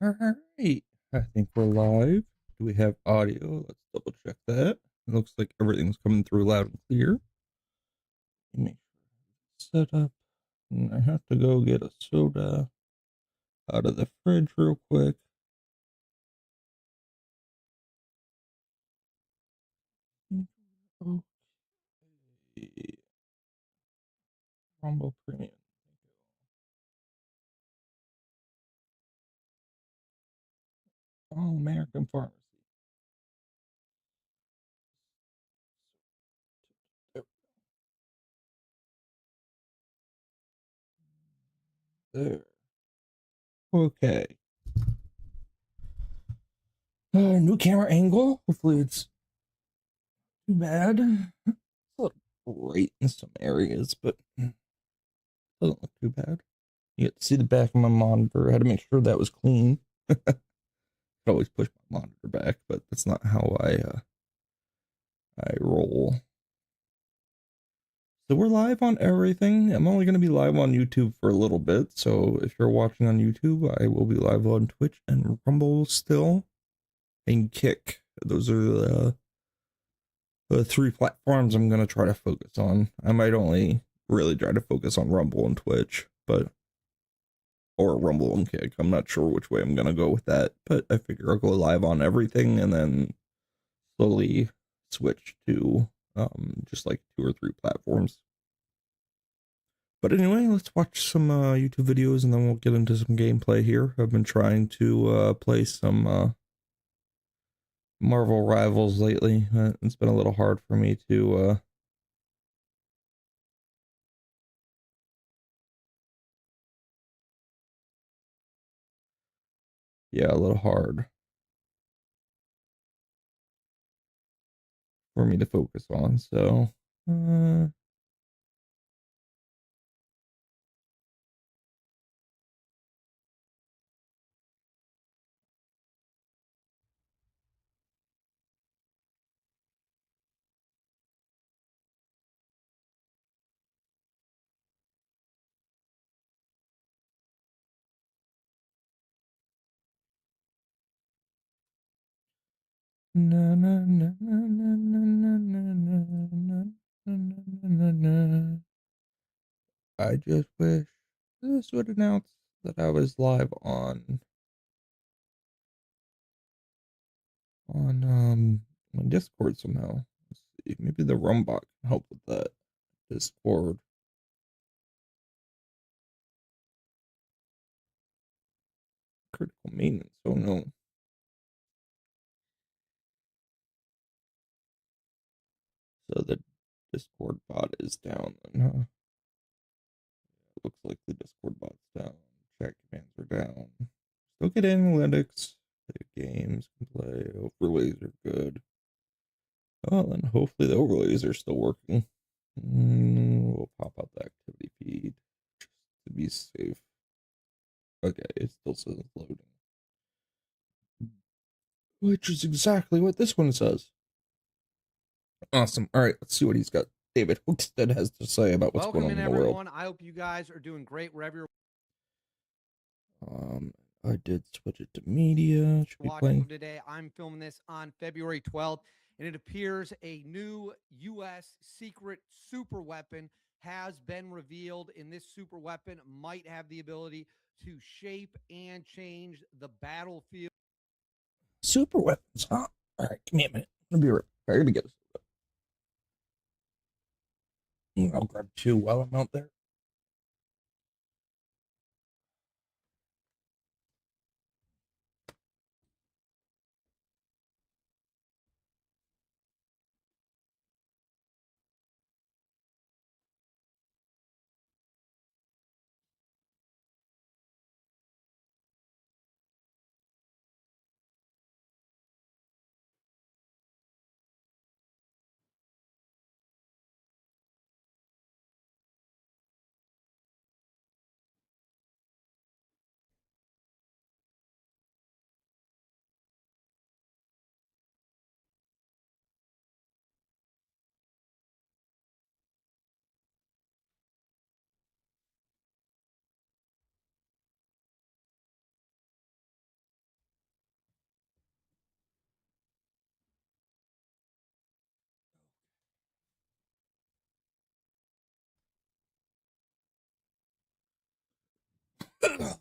All right. I think we're live. Do we have audio? Let's double check that. It looks like everything's coming through loud and clear. Make sure it's set up. And I have to go get a soda out of the fridge real quick. Okay. Rumble Premium. Oh, American Pharmacy. There. Okay. New camera angle. Hopefully it's too bad. It's a little bright in some areas, but doesn't look too bad. You get to see the back of my monitor. I had to make sure that was clean. Could always push my monitor back, but that's not how I roll. So we're live on everything. I'm only going to be live on YouTube for a little bit. So if you're watching on YouTube, I will be live on Twitch and Rumble still, and Kick. Those are the three platforms I'm going to try to focus on. I might only really try to focus on Rumble and Twitch, but or Rumble and Kick. I'm not sure which way I'm gonna go with that, but I figure I'll go live on everything and then slowly switch to just like two or three platforms. But anyway, let's watch some YouTube videos and then we'll get into some gameplay here. I've been trying to play some Marvel Rivals lately. It's been a little hard for me to yeah, a little hard for me to focus on. So na na na na na na na na na na na. I just wish this would announce that I was live on Discord somehow. Let's see. Maybe the Rumbot can help with that. Discord. Critical maintenance. Oh no. So the Discord bot is down then, huh? Looks like the Discord bot's down. Chat commands are down. Still get analytics. The games can play. Overlays are good. Oh, then hopefully the overlays are still working. We'll pop out the activity feed just to be safe. Okay, it still says it's loading. Which is exactly what this one says. Awesome. All right, let's see what he's got. David Hookstead has to say about what's Welcome going on in, in the world. everyone. I hope you guys are doing great wherever you're I did switch it to media. Should be watching playing today. I'm filming this on February 12th, and it appears a new U.S. secret super weapon has been revealed, and this super weapon might have the ability to shape and change the battlefield. super weapons, huh? All right, give me a minute. I'll be right back. I gotta get this. I'll grab two while I'm out there. Somewhere.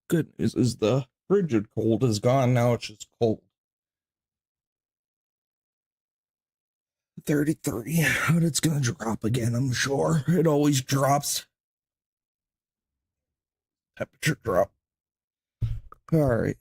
Good news is the frigid cold is gone. Now it's just cold. 33, but it's gonna drop again, I'm sure. It always drops. Temperature drop. All right.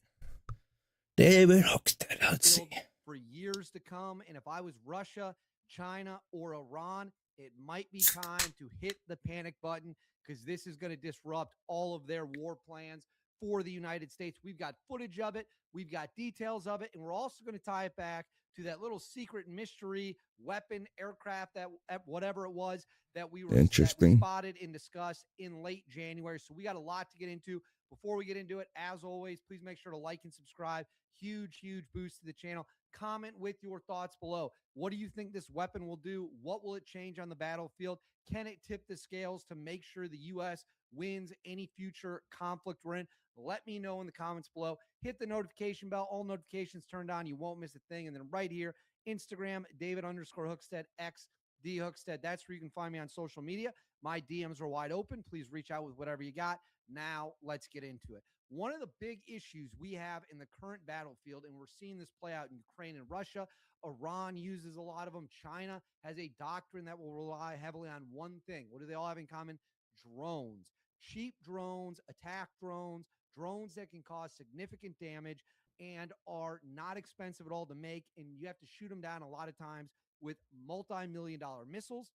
David Hookstead, let's see. For years to come, and if I was Russia, China, or Iran, it might be time to hit the panic button because this is going to disrupt all of their war plans for the United States. We've got footage of it, we've got details of it, and we're also going to tie it back to that little secret mystery weapon aircraft, that whatever it was that we were Interesting. spotted and discussed in late January. So we got a lot to get into. Before we get into it, as always, please make sure to like and subscribe. Huge boost to the channel. Comment with your thoughts below. What do you think this weapon will do? What will it change on the battlefield? Can it tip the scales to make sure the U.S. wins any future conflict we're in? Let me know in the comments below. Hit the notification bell. All notifications turned on. You won't miss a thing. And then right here, Instagram, David_Hookstead, X, D Hookstead. That's where you can find me on social media. My DMs are wide open. Please reach out with whatever you got. Now, let's get into it. One of the big issues we have in the current battlefield, and we're seeing this play out in Ukraine and Russia, Iran uses a lot of them. China has a doctrine that will rely heavily on one thing. What do they all have in common? Drones. Cheap drones, attack drones, drones that can cause significant damage and are not expensive at all to make, and you have to shoot them down a lot of times with multi-million-dollar missiles.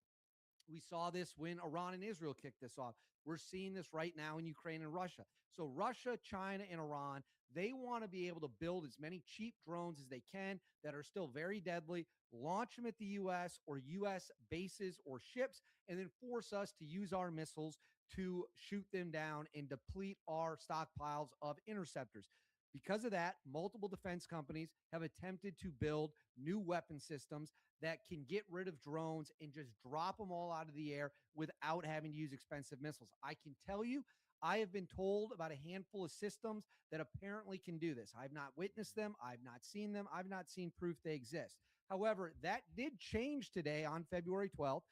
We saw this when Iran and Israel kicked this off. We're seeing this right now in Ukraine and Russia. So Russia, China, and Iran, they want to be able to build as many cheap drones as they can that are still very deadly, launch them at the U.S. or U.S. bases or ships, and then force us to use our missiles to shoot them down and deplete our stockpiles of interceptors. Because of that, multiple defense companies have attempted to build new weapon systems that can get rid of drones and just drop them all out of the air without having to use expensive missiles. I can tell you, I have been told about a handful of systems that apparently can do this. I've not witnessed them. I've not seen them. I've not seen proof they exist. However, that did change today on February 12th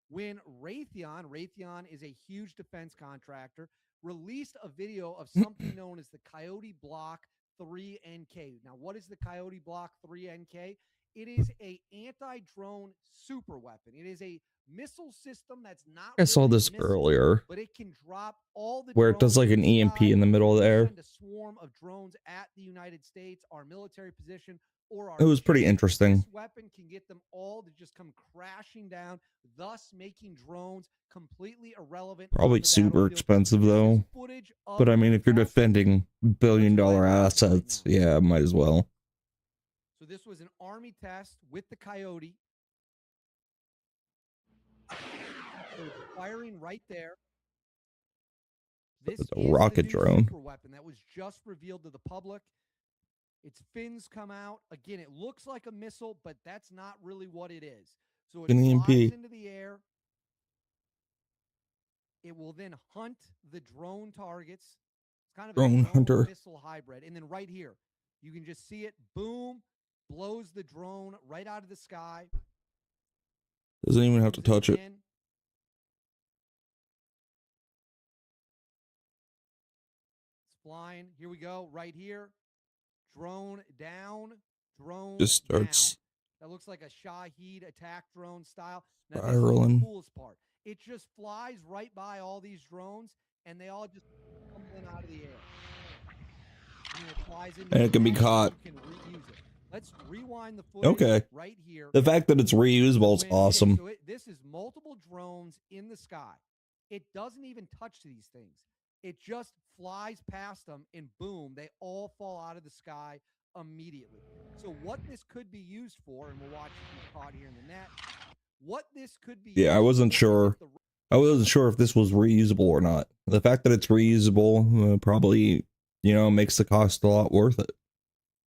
when Raytheon is a huge defense contractor, released a video of something known as the Coyote Block 3NK. Now, what is the Coyote Block 3NK? It is a anti-drone super weapon. It is a missile system that's not. I saw this earlier, but it can drop all the where it does like an EMP in the middle of there. Send a swarm of drones at the United States, our military position, or our. It was pretty interesting. This weapon can get them all to just come crashing down, thus making drones completely irrelevant. Probably super expensive though. But I mean, if you're defending billion-dollar assets, yeah, might as well. So this was an Army test with the Coyote. So it's firing right there. This is a rocket drone super weapon that was just revealed to the public. Its fins come out. Again, it looks like a missile, but that's not really what it is. So it flies into the air. It will then hunt the drone targets. It's kind of a drone hunter missile hybrid. And then right here, you can just see it. Boom. Blows the drone right out of the sky. Doesn't even have to touch it. It's flying. Here we go. Right here. Drone down. Drone just starts. Down. That looks like a Shahed attack drone style. Now, spiraling. This is the coolest part. It just flies right by all these drones, and they all just tumbling out of the air. And it can be caught. You can reuse it. Let's rewind the footage right here. The fact that it's reusable is awesome. So this is multiple drones in the sky. It doesn't even touch these things. It just flies past them, and boom, they all fall out of the sky immediately. So what this could be used for, and we'll watch it be caught here in the net. What this could be. Yeah, I wasn't sure. I wasn't sure if this was reusable or not. The fact that it's reusable probably, you know, makes the cost a lot worth it.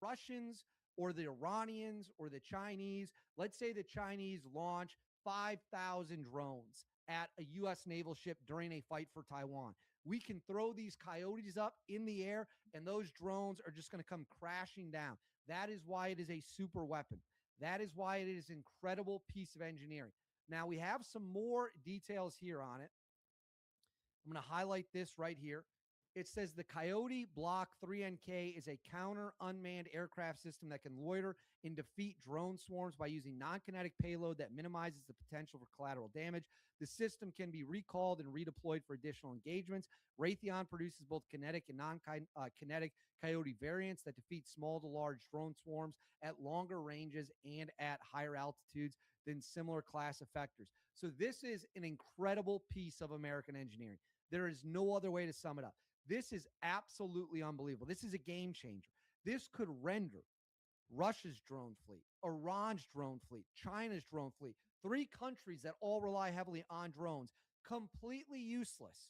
Russians or the Iranians or the Chinese, let's say the Chinese launch 5,000 drones. at a U.S. naval ship during a fight for Taiwan. We can throw these coyotes up in the air, and those drones are just going to come crashing down. That is why it is a super weapon. That is why it is an incredible piece of engineering. Now, we have some more details here on it. I'm going to highlight this right here. It says the Coyote Block 3NK is a counter unmanned aircraft system that can loiter and defeat drone swarms by using non-kinetic payload that minimizes the potential for collateral damage. The system can be recalled and redeployed for additional engagements. Raytheon produces both kinetic and non-kinetic Coyote variants that defeat small to large drone swarms at longer ranges and at higher altitudes than similar class effectors. So this is an incredible piece of American engineering. There is no other way to sum it up. This is absolutely unbelievable. This is a game changer. This could render Russia's drone fleet, Iran's drone fleet, China's drone fleet, 3 countries that all rely heavily on drones, completely useless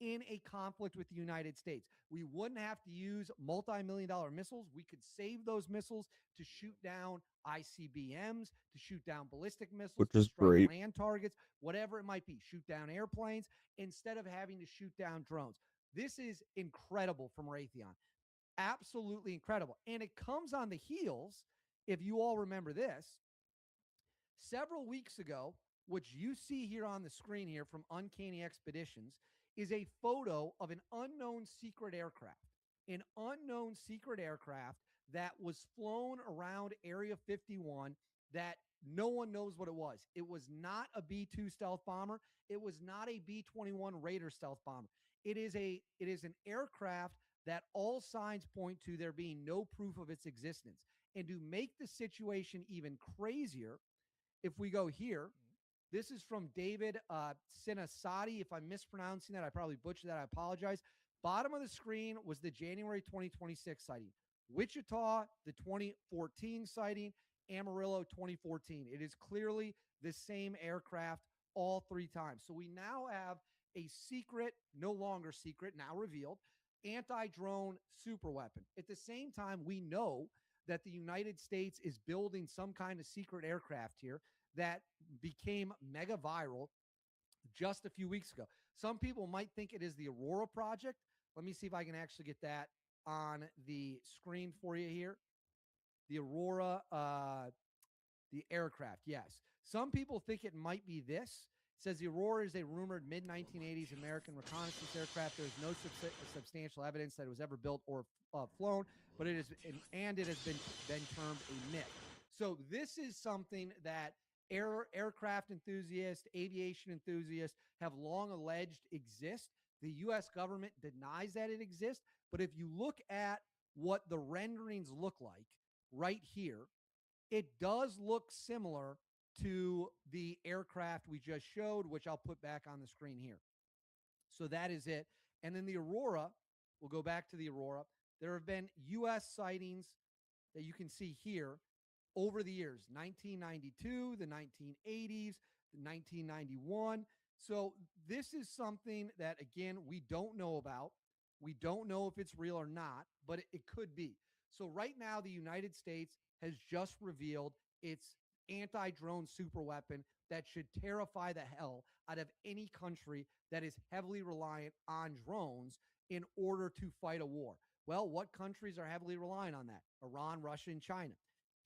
in a conflict with the United States. We wouldn't have to use multi-million-dollar missiles. We could save those missiles to shoot down ICBMs, to shoot down ballistic missiles, which to is strike great. land targets, whatever it might be, shoot down airplanes instead of having to shoot down drones. This is incredible from Raytheon. Absolutely incredible. And it comes on the heels, if you all remember this, several weeks ago, which you see here on the screen here from Uncanny Expeditions, is a photo of an unknown secret aircraft. An unknown secret aircraft that was flown around Area 51 that no one knows what it was. It was not a B-2 stealth bomber. It was not a B-21 Raider stealth bomber. It is an aircraft that all signs point to there being no proof of its existence. And to make the situation even crazier, if we go here, this is from David Sinasati. If I'm mispronouncing that, I probably butchered that. I apologize. Bottom of the screen was the January 2026 sighting. Wichita, the 2014 sighting. Amarillo, 2014. It is clearly the same aircraft all 3 times. So we now have a secret, no longer secret, now revealed, anti-drone super weapon. At the same time, we know that the United States is building some kind of secret aircraft here that became mega viral just a few weeks ago. Some people might think it is the Aurora project. Let me see if I can actually get that on the screen for you here. The Aurora, the aircraft, yes. Some people think it might be this. It says the Aurora is a rumored mid-1980s American reconnaissance aircraft. There is no substantial evidence that it was ever built or flown, but it has been termed a myth. So this is something that aircraft enthusiasts, aviation enthusiasts have long alleged exists. The U.S. government denies that it exists. But if you look at what the renderings look like right here, it does look similar to the aircraft we just showed, which I'll put back on the screen here. So that is it. And then the Aurora, we'll go back to the Aurora. There have been U.S. sightings that you can see here over the years, 1992, the 1980s, the 1991. So this is something that, again, we don't know about. We don't know if it's real or not, but it could be. So right now, the United States has just revealed its anti-drone super weapon that should terrify the hell out of any country that is heavily reliant on drones in order to fight a war. Well, what countries are heavily relying on that? Iran, Russia, and China.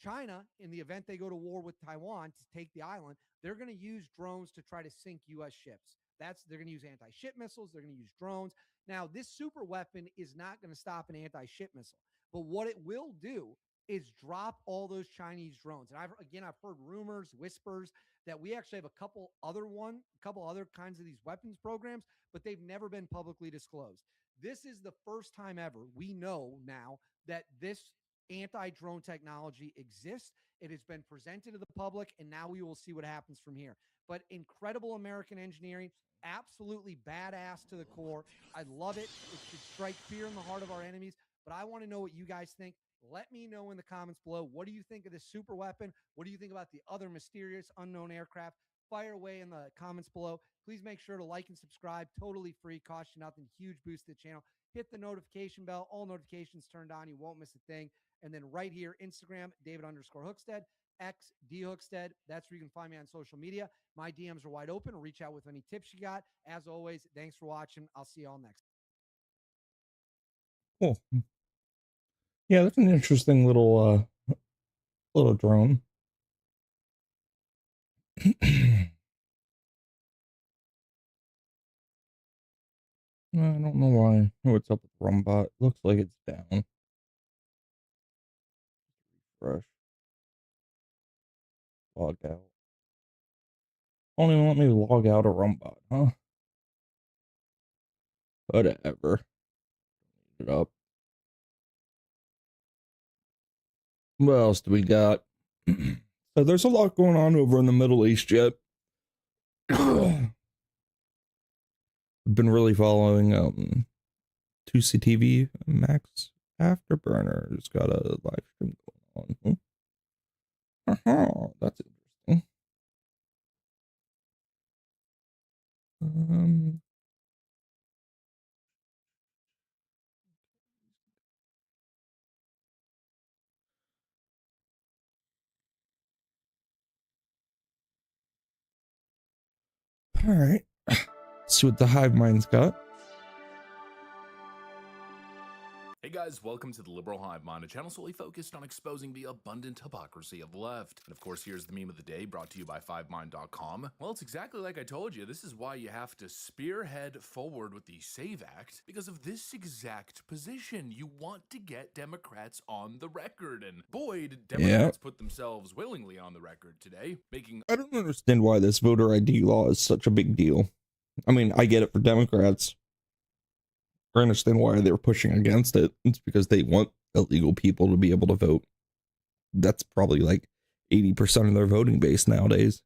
China, in the event they go to war with Taiwan to take the island, they're going to use drones to try to sink U.S. ships. They're going to use anti-ship missiles. They're going to use drones. Now, this super weapon is not going to stop an anti-ship missile, but what it will do is drop all those Chinese drones. And I've heard rumors, whispers that we actually have a couple other kinds of these weapons programs, but they've never been publicly disclosed. This is the first time ever we know now that this anti-drone technology exists. It has been presented to the public, and now we will see what happens from here. But incredible American engineering, absolutely badass to the core. I love it. It should strike fear in the heart of our enemies. But I want to know what you guys think. Let me know in the comments below. What do you think of this super weapon? What do you think about the other mysterious unknown aircraft? Fire away in the comments below. Please make sure to like and subscribe. Totally free. Cost you nothing. Huge boost to the channel. Hit the notification bell. All notifications turned on. You won't miss a thing. And then right here, Instagram, David_Hookstead, X D Hookstead. That's where you can find me on social media. My DMs are wide open. Reach out with any tips you got. As always, thanks for watching. I'll see you all next. Cool. Yeah, that's an interesting little drone. I don't know why. What's up with Rumbot? Looks like it's down. Refresh. Log out. Only let me log out of Rumbot, huh? Whatever. It up. What else do we got? So there's a lot going on over in the Middle East yet. I've been really following 2CTV Max Afterburner's got a live stream going on. That's interesting. All right. Let's see what the Hive Mind's got. Hey guys, welcome to the Liberal Hive Mind, a channel solely focused on exposing the abundant hypocrisy of the left. And of course, here's the meme of the day, brought to you by FiveMind.com. Well, it's exactly like I told you. This is why you have to spearhead forward with the SAVE Act, because of this exact position. You want to get Democrats on the record, and boy, did Democrats put themselves willingly on the record today, making... I don't understand why this voter ID law is such a big deal. I mean, I get it for Democrats. I understand why they're pushing against it. It's because they want illegal people to be able to vote. That's probably like 80% of their voting base nowadays.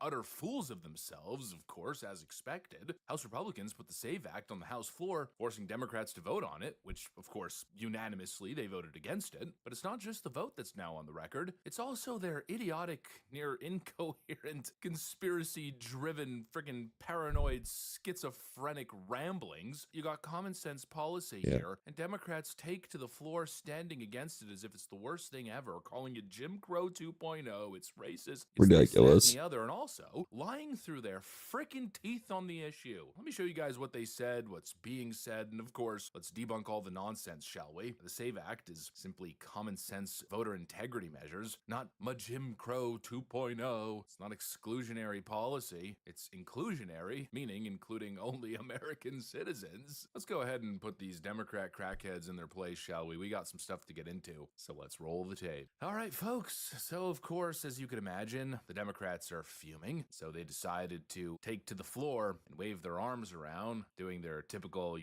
Utter fools of themselves, of course, as expected. House Republicans put the SAVE Act on the House floor, forcing Democrats to vote on it, which, of course, unanimously they voted against it. But it's not just the vote that's now on the record, it's also their idiotic, near incoherent, conspiracy-driven, friggin' paranoid, schizophrenic ramblings. You got common sense policy here, and Democrats take to the floor standing against it as if it's the worst thing ever, calling it Jim Crow 2.0, it's racist, it's ridiculous. this, that, and the other, and also lying through their frickin' teeth on the issue. Let me show you guys what they said, what's being said, and of course, let's debunk all the nonsense, shall we? The SAVE Act is simply common sense voter integrity measures, not Jim Crow 2.0. It's not exclusionary policy. It's inclusionary, meaning including only American citizens. Let's go ahead and put these Democrat crackheads in their place, shall we? We got some stuff to get into, so let's roll the tape. All right, folks. So, of course, as you can imagine, the Democrats are fuming, so they decided to take to the floor and wave their arms around, doing their typical,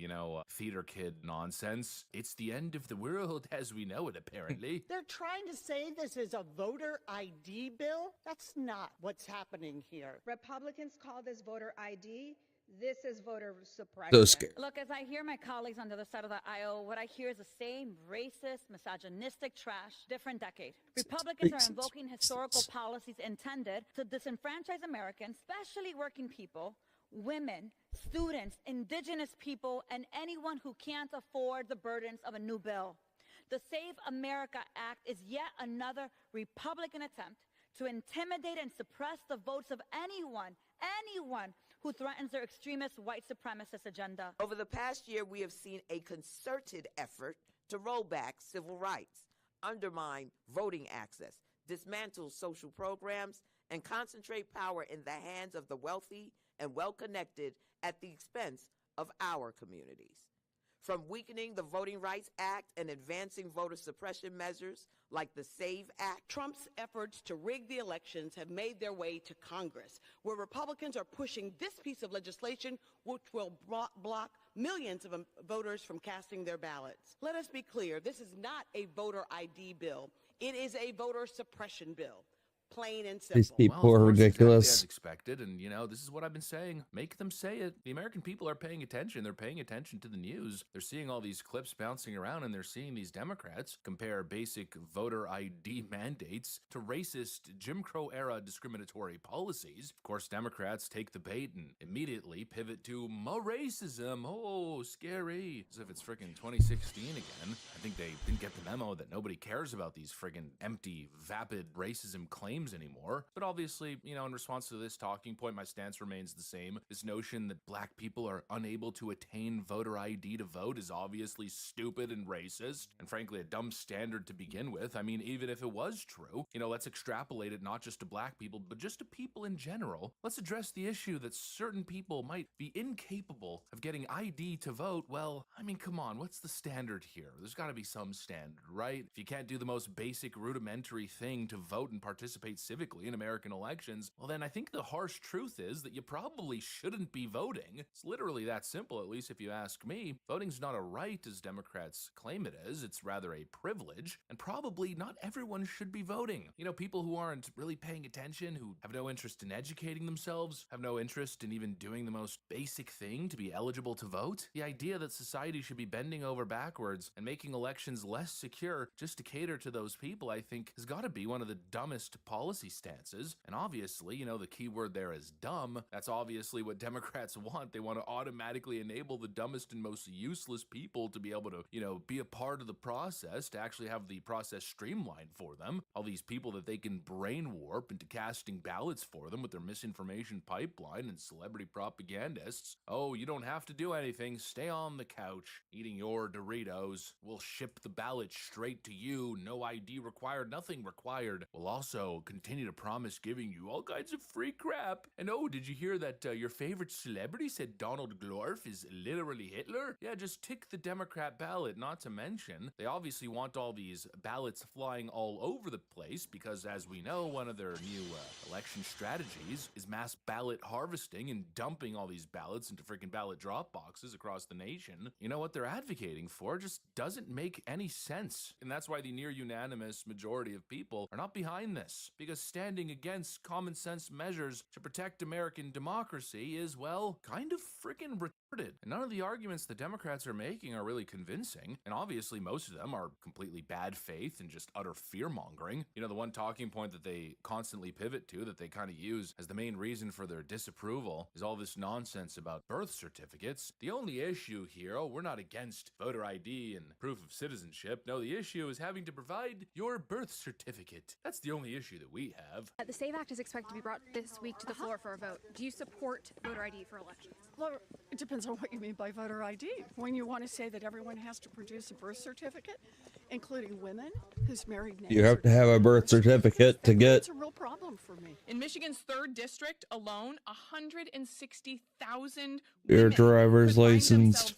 theater kid nonsense. It's the end of the world as we know it, apparently. They're trying to say this is a voter ID bill? That's not what's happening here. Republicans call this voter ID. This is voter suppression. So scared. Look, as I hear my colleagues on the other side of the aisle, what I hear is the same racist, misogynistic trash, different decade. Republicans are invoking historical policies intended to disenfranchise Americans, especially working people, women, students, indigenous people, and anyone who can't afford the burdens of a new bill. The Save America Act is yet another Republican attempt to intimidate and suppress the votes of anyone who threatens their extremist white supremacist agenda. Over the past year, we have seen a concerted effort to roll back civil rights, undermine voting access, dismantle social programs, and concentrate power in the hands of the wealthy and well-connected at the expense of our communities. From weakening the Voting Rights Act and advancing voter suppression measures like the SAVE Act. Trump's efforts to rig the elections have made their way to Congress, where Republicans are pushing this piece of legislation, which will block millions of voters from casting their ballots. Let us be clear, this is not a voter ID bill. It is a voter suppression bill. plain and These simple. people Well, are of course, exactly ridiculous. as expected, and this is what I've been saying. Make them say it. The American people are paying attention. They're paying attention to the news. They're seeing all these clips bouncing around, and they're seeing these Democrats compare basic voter ID mandates to racist Jim Crow era discriminatory policies. Of course, Democrats take the bait and immediately pivot to more racism. Oh, scary. As if it's freaking 2016 again. I think they didn't get the memo that nobody cares about these friggin' empty, vapid racism claims anymore. But obviously, in response to this talking point, my stance remains the same. This notion that black people are unable to attain voter ID to vote is obviously stupid and racist, and frankly, a dumb standard to begin with. I mean, even if it was true, let's extrapolate it not just to black people, but just to people in general. Let's address the issue that certain people might be incapable of getting ID to vote. Well, I mean, come on, what's the standard here? There's got to be some standard, right? If you can't do the most basic rudimentary thing to vote and participate civically in American elections, well then I think the harsh truth is that you probably shouldn't be voting. It's literally that simple, at least if you ask me. Voting's not a right as Democrats claim it is, it's rather a privilege, and probably not everyone should be voting. People who aren't really paying attention, who have no interest in educating themselves, have no interest in even doing the most basic thing to be eligible to vote. The idea that society should be bending over backwards and making elections less secure just to cater to those people, I think, has got to be one of the dumbest policy stances. And obviously, the key word there is dumb. That's obviously what Democrats want. They want to automatically enable the dumbest and most useless people to be able to, be a part of the process, to actually have the process streamlined for them. All these people that they can brain warp into casting ballots for them with their misinformation pipeline and celebrity propagandists. Oh, you don't have to do anything. Stay on the couch eating your Doritos. We'll ship the ballot straight to you. No ID required, nothing required. We'll also continue to promise giving you all kinds of free crap. And oh, did you hear that your favorite celebrity said Donald Glorf is literally Hitler? Yeah, just tick the Democrat ballot. Not to mention, they obviously want all these ballots flying all over the place because, as we know, one of their new election strategies is mass ballot harvesting and dumping all these ballots into freaking ballot drop boxes across the nation. What they're advocating for just doesn't make any sense. And that's why the near unanimous majority of people are not behind this, because standing against common sense measures to protect American democracy is, well, kind of freaking retarded. And none of the arguments the Democrats are making are really convincing, and obviously most of them are completely bad faith and just utter fear-mongering. The one talking point that they constantly pivot to, that they kind of use as the main reason for their disapproval, is all this nonsense about birth certificates. The only issue here, we're not against voter ID and proof of citizenship. No, the issue is having to provide your birth certificate. That's the only issue that we have. The SAVE Act is expected to be brought this week to the floor for a vote. Do you support voter ID for elections? Well, it depends on what you mean by voter ID. When you want to say that everyone has to produce a birth certificate, including women whose married names You have to have a birth certificate to get It's a real problem for me. In Michigan's 3rd district alone, 160,000 your women driver's could find license themselves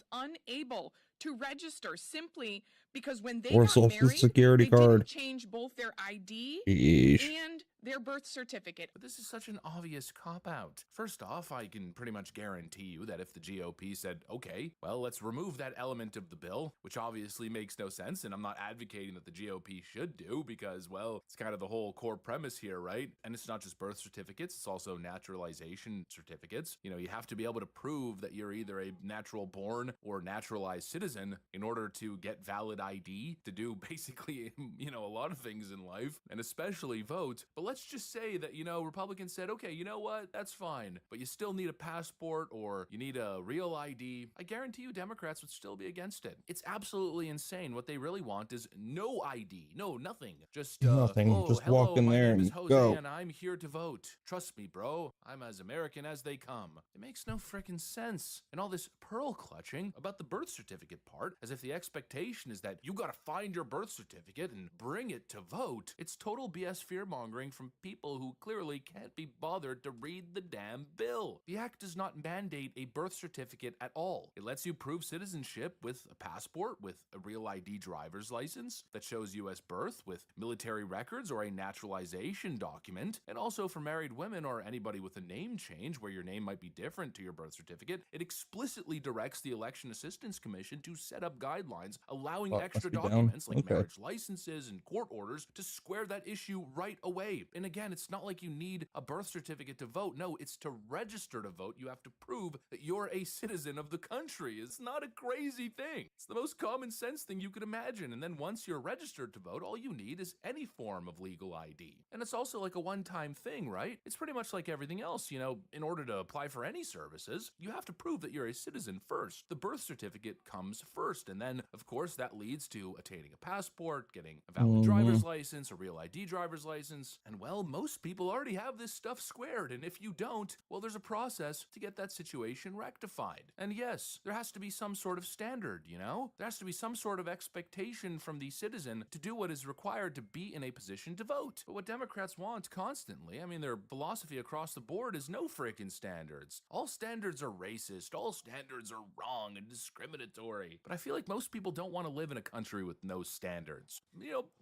unable to register simply because when they or got social married, security they card. didn't change both their ID Yeesh. and their birth certificate. But this is such an obvious cop-out. First off, I can pretty much guarantee you that if the GOP said, okay, well, let's remove that element of the bill, which obviously makes no sense, and I'm not advocating that the GOP should do because, well, it's kind of the whole core premise here, right? And it's not just birth certificates, it's also naturalization certificates. You have to be able to prove that you're either a natural born or naturalized citizen in order to get valid ID, to do basically, a lot of things in life, and especially vote. But let's just say that, Republicans said, okay, you know what? That's fine. But you still need a passport or you need a real ID. I guarantee you Democrats would still be against it. It's absolutely insane. What they really want is no ID. No, nothing. Just Nothing. Oh, Just hello, walk in my there name is and Jose go. and I'm here to vote. Trust me, bro. I'm as American as they come. It makes no freaking sense. And all this pearl clutching about the birth certificate part, as if the expectation is that you gotta find your birth certificate and bring it to vote. It's total BS fear-mongering from people who clearly can't be bothered to read the damn bill. The act does not mandate a birth certificate at all. It lets you prove citizenship with a passport, with a real ID driver's license that shows U.S. birth, with military records or a naturalization document, and also for married women or anybody with a name change where your name might be different to your birth certificate. It explicitly directs the Election Assistance Commission to set up guidelines allowing clock must extra be down. documents like Okay. marriage licenses and court orders to square that issue right away. And again, it's not like you need a birth certificate to vote. No, it's to register to vote. You have to prove that you're a citizen of the country. It's not a crazy thing. It's the most common sense thing you could imagine. And then once you're registered to vote, all you need is any form of legal ID. And it's also like a one-time thing, right? It's pretty much like everything else. In order to apply for any services, you have to prove that you're a citizen first. The birth certificate comes first. And then, of course, that leads to attaining a passport, getting a valid driver's license, a real ID driver's license. And well, most people already have this stuff squared. And if you don't, well, there's a process to get that situation rectified. And yes, there has to be some sort of standard, There has to be some sort of expectation from the citizen to do what is required to be in a position to vote. But what Democrats want constantly, their philosophy across the board is no frickin' standards. All standards are racist. All standards are wrong and discriminatory. But I feel like most people don't want to live in a country with no standards.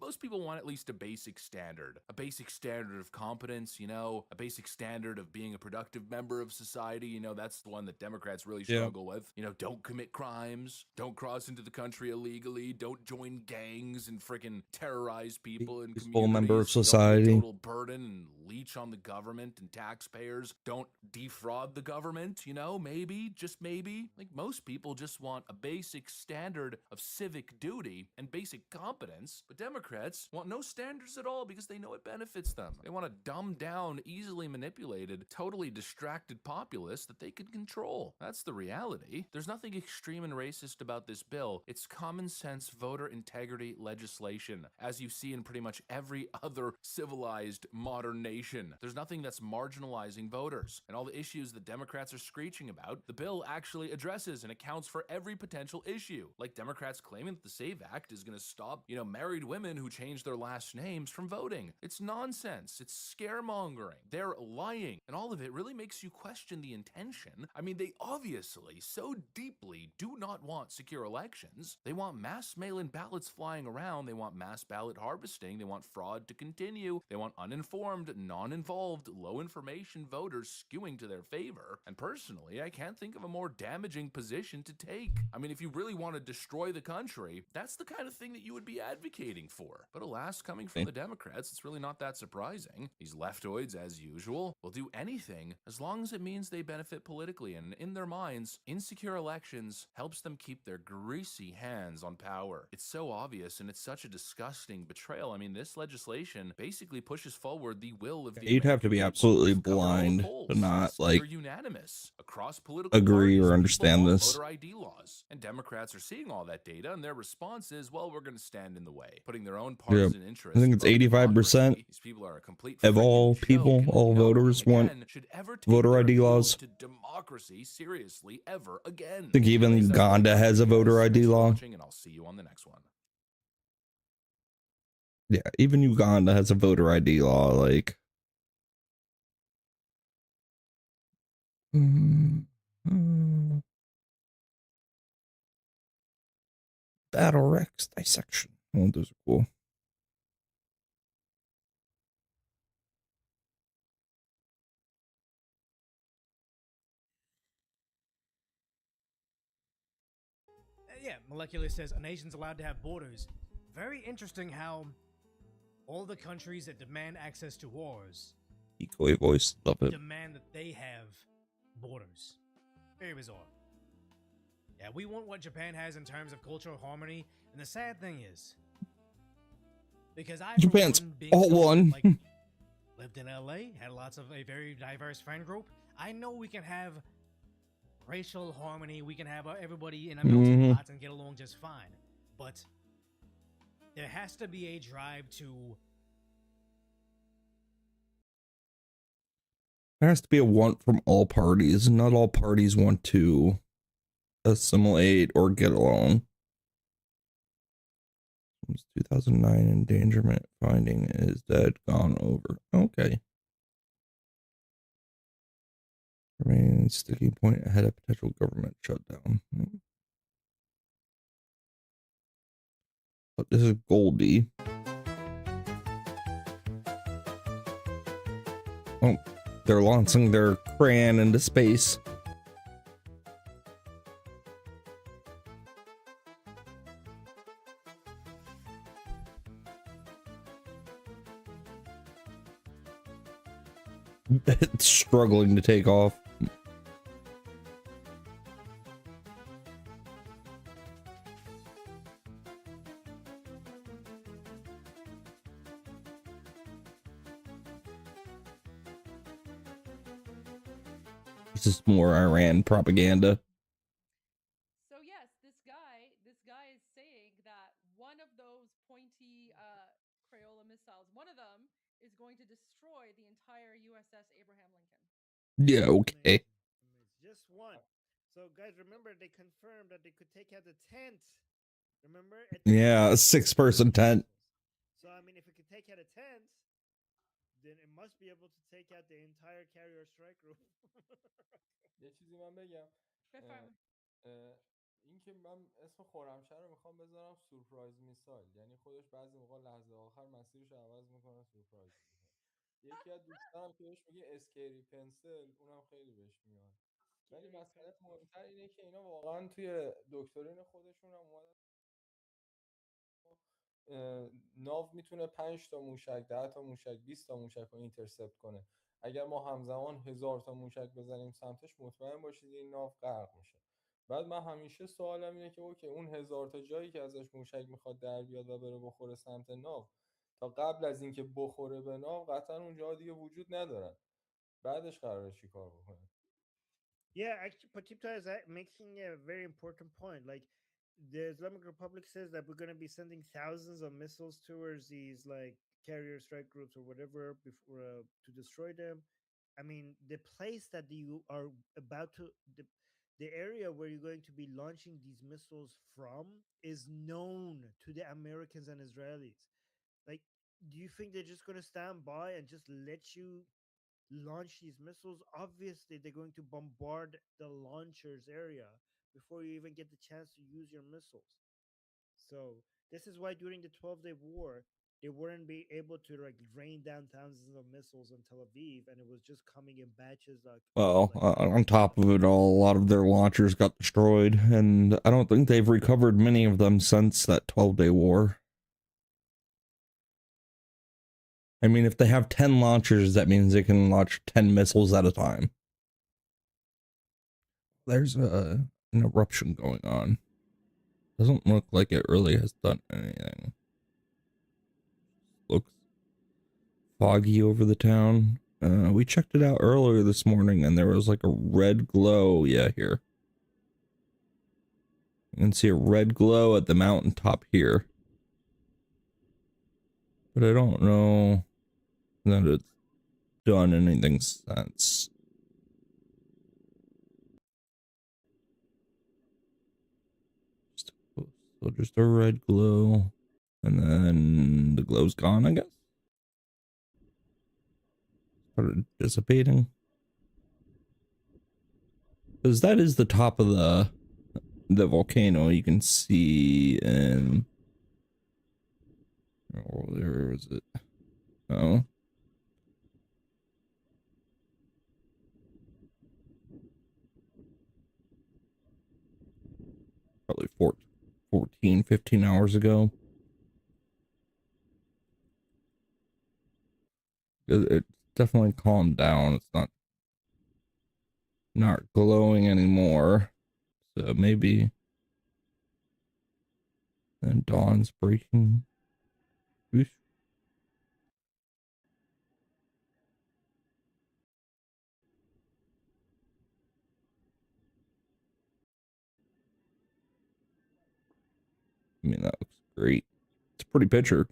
Most people want at least a basic standard. A basic standard of competence, a basic standard of being a productive member of society. That's the one that Democrats really struggle with. Don't commit crimes. Don't cross into the country illegally. Don't join gangs and frickin' terrorize people and Peaceful member of Don't be a society. total burden and leech on the government and taxpayers. Don't defraud the government, maybe, just maybe. Like most people just want a basic standard of civic duty and basic competence, but Democrats want no standards at all because they know it benefits them. They want a dumbed down, easily manipulated, totally distracted populace that they can control. That's the reality. There's nothing extreme and racist about this bill. It's common sense voter integrity legislation, as you see in pretty much every other civilized modern nation. There's nothing that's marginalizing voters. And all the issues that Democrats are screeching about, the bill actually addresses and accounts for every potential issue. Like Democrats claiming that the SAVE Act is going to stop, married women who change their last names from voting. It's nonsense. It's scaremongering. They're lying. And all of it really makes you question the intention. They obviously so deeply do not want secure elections. They want mass mail-in ballots flying around. They want mass ballot harvesting. They want fraud to continue. They want uninformed, non-involved, low-information voters skewing to their favor. And personally, I can't think of a more damaging position to take. If you really want to destroy the country, that's the kind of thing that you would be advocating for. But alas, coming from the Democrats, it's really not that surprising. These leftoids, as usual, will do anything as long as it means they benefit politically. And in their minds, insecure elections helps them keep their greasy hands on power. It's so obvious, and it's such a disgusting betrayal. This legislation basically pushes forward the will of the You'd have to be absolutely blind to not unanimous across political agree parties. or understand People want this. voter ID laws, and Democrats are seeing all that data, and their response is, well, we're going to stand in the way, putting their own partisan interests. I think it's 85% These people are a complete of all freaking people, joke, and all no one voters again want should ever take voter their ID appeal laws. to democracy seriously ever again. I think even Anyways, that's Uganda all I has a got, guys. voter ID Thanks for law. watching, and I'll see you on the next one. Yeah, even Uganda has a voter ID law. Like, Battle Rex dissection. Oh, those are cool. Yeah, Molecular says a nation's allowed to have borders. Very interesting how all the countries that demand access to wars Decoy voice, love it. demand that they have borders. Very bizarre. Yeah, we want what Japan has in terms of cultural harmony, and the sad thing is, because I, for Japan's one, being all someone that, one. lived in LA, had lots of a very diverse friend group, I know we can have racial harmony, we can have everybody in a melting pot and get along just fine, but there has to be a drive to... There has to be a want from all parties. Not all parties want to assimilate or get along. 2009 endangerment finding is dead, gone over. Okay. Remains sticking point ahead of potential government shutdown. But this is Goldie. Oh, they're launching their crayon into space. struggling to take off. This is more Iran propaganda. So yes, this guy is saying that one of those pointy Crayola missiles, one of them is going to destroy the entire USS Abraham Lincoln. Yeah, okay. Just one. So guys, remember they confirmed that they could take out the tent. Remember? Yeah, a 6-person tent. So I mean, if it could take out a tent, then it must be able to take out the entire carrier strike group. یه چیزی من بگم. این که من اسم خرمشهر رو میخوام بذارم سورپرایز میسایل، یعنی خودش بعضی موقع لحظه آخر مسیرش رو عوض میکنه سورپرایز میسایل. یکی از دوستانم که بهش میگه اسکری پنسل، اونم خیلی بهش میاد. ولی مسئله مهمتر اینه که اینا واقعا توی دکترین خودشون هم اومدن ناو میتونه 5 تا موشک، 10 تا موشک، 20 تا موشک رو اینترسپت کنه. اگر ما همزمان 1000 تا موشک بزنیم سمتش، مطمئن باشید این ناو غرق میشه. بعد من همیشه سوالم اینه که اوکی اون 1000 تا جایی که ازش موشک میخواد در بیاد و بره بخوره سمت ناو، تا قبل از اینکه بخوره به ناو قطعا اون جا دیگه وجود ندارن. بعدش قراره چیکار بکنه؟ Yeah, actually, Patipta is making a very important point. Like, the Islamic Republic says that we're going to be sending thousands of missiles towards these like carrier strike groups or whatever before to destroy them. I mean, the place that you are about to the area where you're going to be launching these missiles from is known to the Americans and Israelis. Like, do you think they're just going to stand by and just let you launch these missiles? Obviously they're going to bombard the launchers area before you even get the chance to use your missiles. So this is why during the 12-day war they weren't be able to like rain down thousands of missiles on Tel Aviv, and it was just coming in batches. Well, on top of it all, a lot of their launchers got destroyed, and I don't think they've recovered many of them since that 12-day war. I mean, if they have 10 launchers, that means they can launch 10 missiles at a time. There's an eruption going on. Doesn't look like it really has done anything. Looks foggy over the town. We checked it out earlier this morning, and there was like a red glow. Yeah, here. You can see a red glow at the mountaintop here. But I don't know that it's done anything since. So just a red glow, and then the glow's gone, I guess. Started dissipating. Because that is the top of the volcano. You can see, and oh, there is it. Oh. Probably 14, 15 hours ago. It definitely calmed down. It's not glowing anymore. So maybe then dawn's breaking. Oof. I mean, that looks great. It's a pretty picture.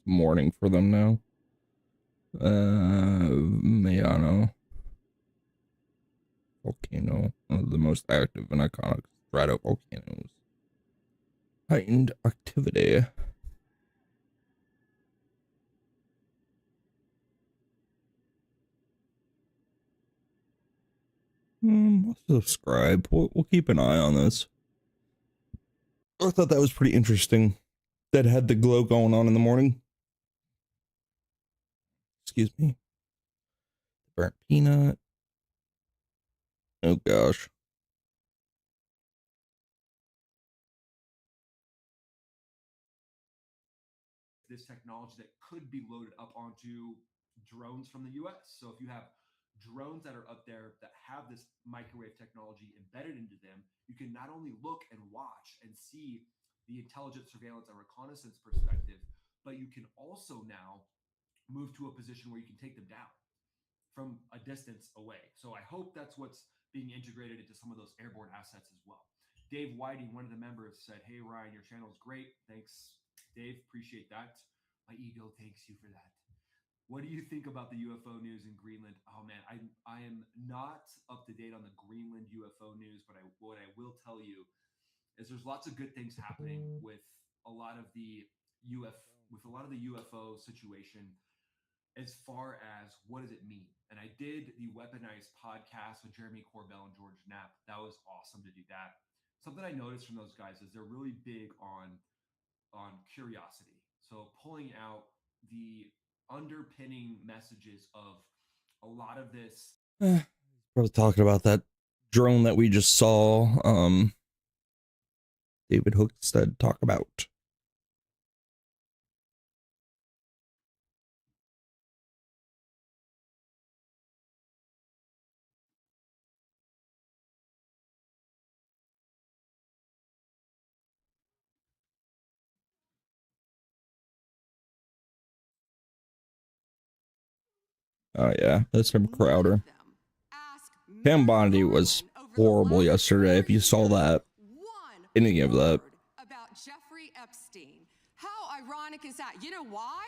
Morning for them now. Mayano volcano, one of the most active and iconic stratovolcanoes. Heightened activity. I'll subscribe. We'll keep an eye on this. I thought that was pretty interesting. That had the glow going on in the morning. Excuse me. Burnt peanut. Oh gosh. This technology that could be loaded up onto drones from the US. So if you have drones that are up there that have this microwave technology embedded into them, you can not only look and watch and see the intelligence, surveillance, and reconnaissance perspective, but you can also now move to a position where you can take them down from a distance away. So I hope that's what's being integrated into some of those airborne assets as well. Dave Whiting, one of the members, said, "Hey Ryan, your channel is great. Thanks, Dave. Appreciate that. My ego thanks you for that." What do you think about the UFO news in Greenland? Oh man, I am not up to date on the Greenland UFO news, but what I will tell you is there's lots of good things happening with a lot of the UFO situation. As far as what does it mean? And I did the Weaponized podcast with Jeremy Corbell and George Knapp. That was awesome to do that. Something I noticed from those guys is they're really big on curiosity. So pulling out the underpinning messages of a lot of this. I was talking about that drone that we just saw. David Hookstead talk about. Oh yeah, that's from Crowder. Pam Bondi was horrible yesterday. If you saw that, any of that. About Jeffrey Epstein. How ironic is that? You know why?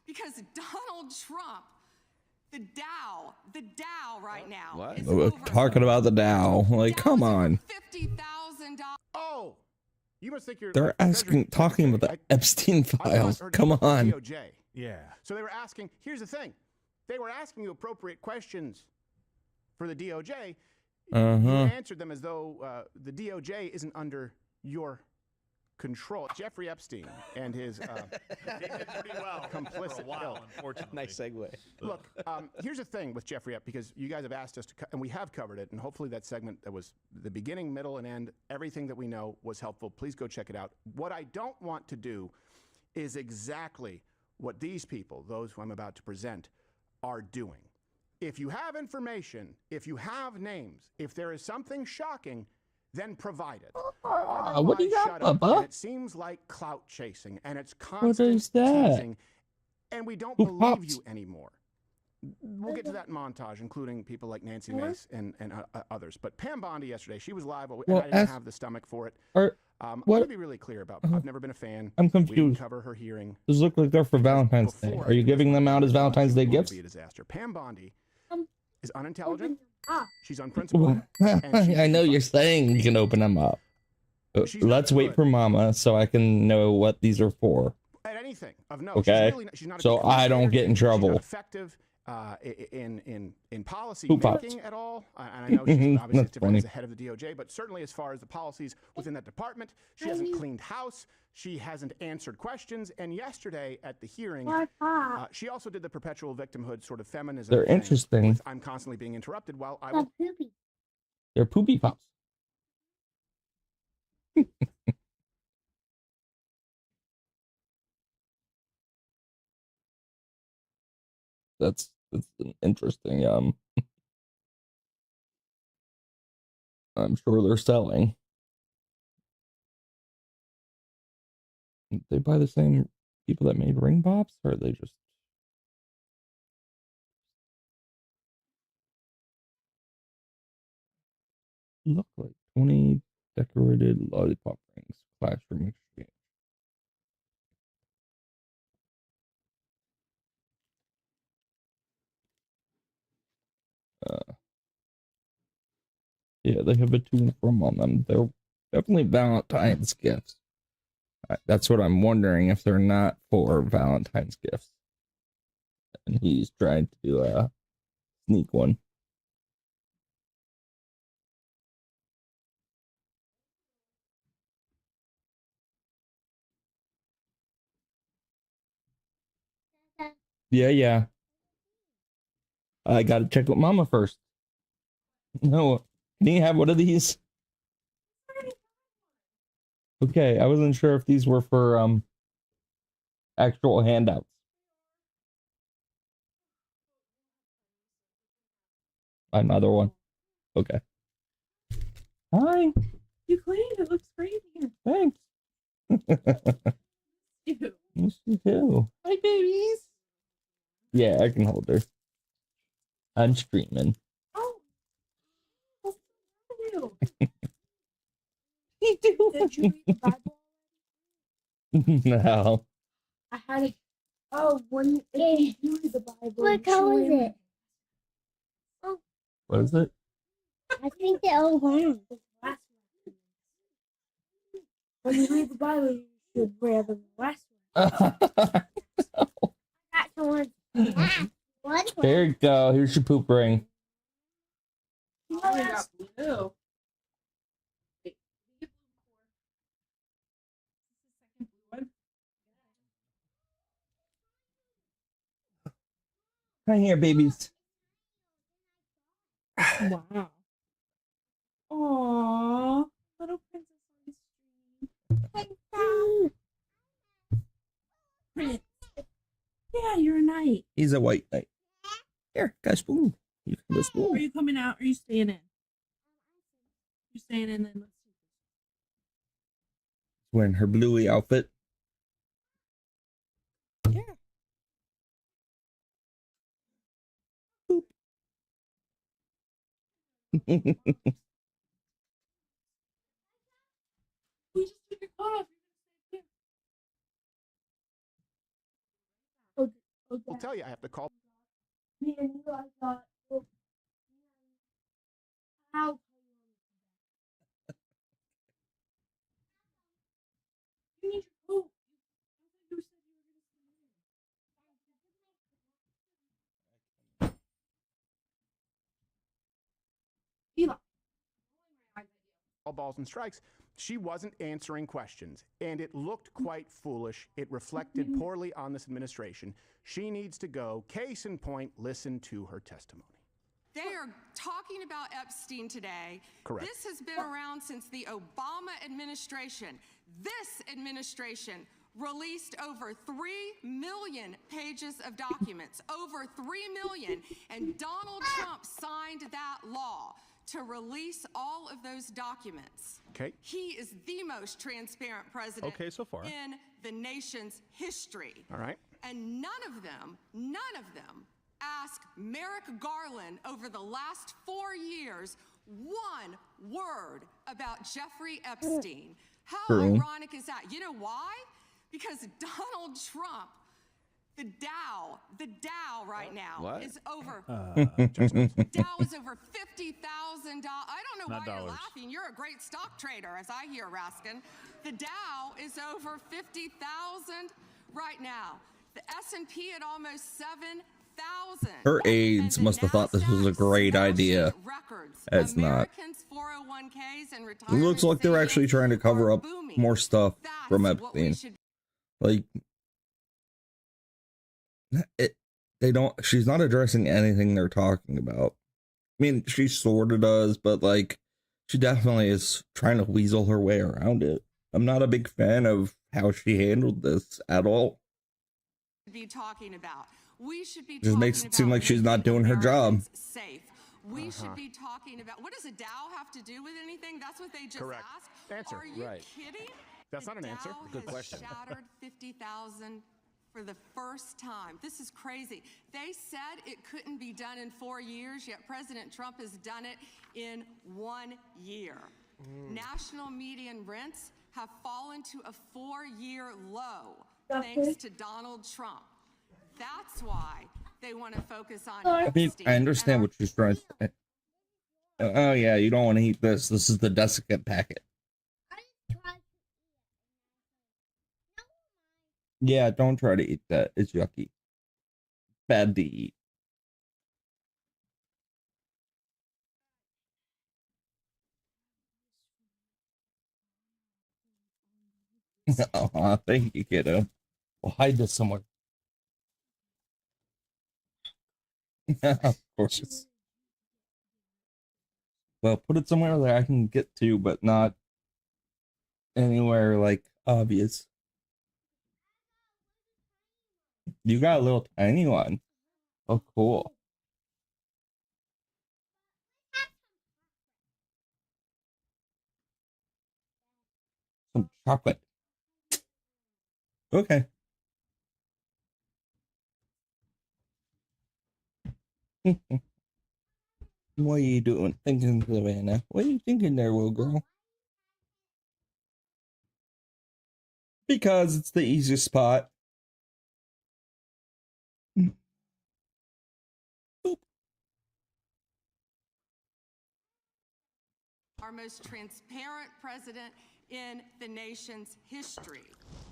Because Donald Trump, the Dow right now. Is We're talking about the Dow. Like, come on. $50,000. Oh, you must think you're. They're talking about the Epstein files. Come on. DOJ. Yeah. So they were asking. Here's the thing. They were asking you appropriate questions for the DOJ. You answered them as though the DOJ isn't under your control. Jeffrey Epstein and his complicit ilk. Unfortunately. Nice segue. Look, here's the thing with Jeffrey Epstein, because you guys have asked us to, and we have covered it, and hopefully that segment that was the beginning, middle, and end, everything that we know was helpful. Please go check it out. What I don't want to do is exactly what these people, those who I'm about to present, are doing. If you have information, if you have names, if there is something shocking, then provide it. What do you got, shut up. Bubba? And it seems like clout chasing, and it's constant What is that? teasing, and we don't believe you anymore. We'll get to that in montage, including people like Nancy Mace and others. But Pam Bondi yesterday, she was live, and I didn't have the stomach for it. I'm going to be really clear about I've never been a fan. I'm We didn't confused. cover her hearing. Those look like they're for Valentine's Day. Are you giving them out as Valentine's Day It would gifts? be a disaster. Pam Bondi is unintelligent. She's unprincipled. I know you're saying you can open them up. Let's wait for Mama so I can know what these are for. At anything of note. Okay. She's not a So good I don't get in She's not trouble. effective in policy Poop pops. making at all. And I know she's obviously That's different as funny. the head of the DOJ, but certainly as far as the policies within that department, she hasn't cleaned house. She hasn't answered questions. And yesterday at the hearing, she also did the perpetual victimhood sort of feminism. They're thing interesting. with, I'm constantly being interrupted while I was. They're poopy pops. That's an interesting. I'm sure they're selling. Did they buy the same people that made ring pops, or are they just? Look like 20 decorated lollipop rings. Classroom exchange. Yeah, they have a to and from on them. They're definitely Valentine's gifts. That's what I'm wondering, if they're not for Valentine's gifts. And he's trying to sneak one. Yeah. I gotta check with Mama first. No, can you have one of these? Okay, I wasn't sure if these were for actual handouts. Another one. Okay. Hi. You cleaned. It looks great here. Thanks. You. Yes, you too. Hi, babies. Yeah, I can hold her. I'm streaming. Oh. What's wrong with you? You do. Did you read the Bible? No. I had it. Oh, when you read the Bible. What color is it? Oh, What is it? I think they're all brown. When you read the Bible, you should wear the last one. That's the one. One. There you go. Here's your poop ring. Oh, I got blue. Right here, babies. Wow. Aww. Little princess on the stream. Prince. Yeah, you're a knight. He's a white knight. Here, got a spoon. You can have a spoon. Are you coming out or are you staying in? You're staying in then. Let's see. Wearing her bluey outfit. Yeah. Boop. We just took your coat off. I'll tell you, I have to call. Me and you, I thought. How? You need your coat. You said you were going to Eli. All balls and strikes. She wasn't answering questions, and it looked quite foolish. It reflected poorly on this administration. She needs to go. Case in point, listen to her testimony. They are talking about Epstein today. Correct. This has been around since the Obama administration. This administration released over 3 million pages of documents, over 3 million, and Donald Trump signed that law to release all of those documents. Okay. He is the most transparent president So far. in the nation's history. All right. And none of them ask Merrick Garland over the last 4 years one word about Jeffrey Epstein. How True. ironic is that? You know why? Because Donald Trump, the Dow right now What? is over. Just Dow is over $50,000. I don't know Not why you're dollars. laughing. You're a great stock trader, as I hear, Raskin. The Dow is over 50,000 right now. The S&P at almost 7,000. Her aides must have thought this was a great idea. It's not. Americans' 401ks and It retirement looks like they're actually trying to cover up more stuff from what we Epstein. should Like, she's not addressing anything they're talking about. I mean, she sort of does, but like, she definitely is trying to weasel her way around it. I'm not a big fan of how she handled this at all. be talking about. We should be Just makes it seem like she's not doing her job. safe. We should be talking about, what does a Dow have to do with anything? That's what they just Correct. asked. Answer. Are you Right. kidding? That's The not an answer. Dow Good has question. Shattered 50,000 for the first time. This is crazy. They said it couldn't be done in 4 years, yet President Trump has done it in 1 year. National median rents have fallen to a 4-year low thanks to Donald Trump. That's why they want to focus on I mean, Epstein I understand what she's trying to say. Oh yeah, you don't want to eat this. This is the desiccant packet. Yeah, don't try to eat that. It's yucky. Bad to eat. Thank you, kiddo. We'll hide this somewhere. Of course. Well, put it somewhere that I can get to, but not anywhere like obvious. You got a little tiny one. Oh, cool. Some chocolate. Okay. What are you doing? Thinking, Savannah? What are you thinking there, little girl? Because it's the easiest spot. Our most transparent president in the nation's history.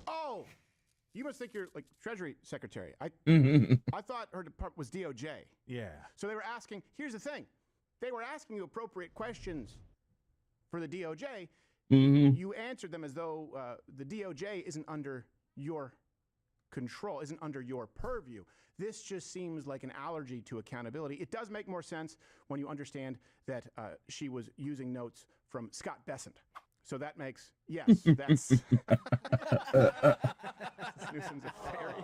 Oh, you must think you're like Treasury Secretary. I thought her department was DOJ. Yeah. So they were asking, here's the thing. They were asking you appropriate questions for the DOJ. You answered them as though the DOJ isn't under your control, isn't under your purview. This just seems like an allergy to accountability. It does make more sense when you understand that she was using notes from Scott Bessent. So that makes, yes, that's... Newsom's a fairy.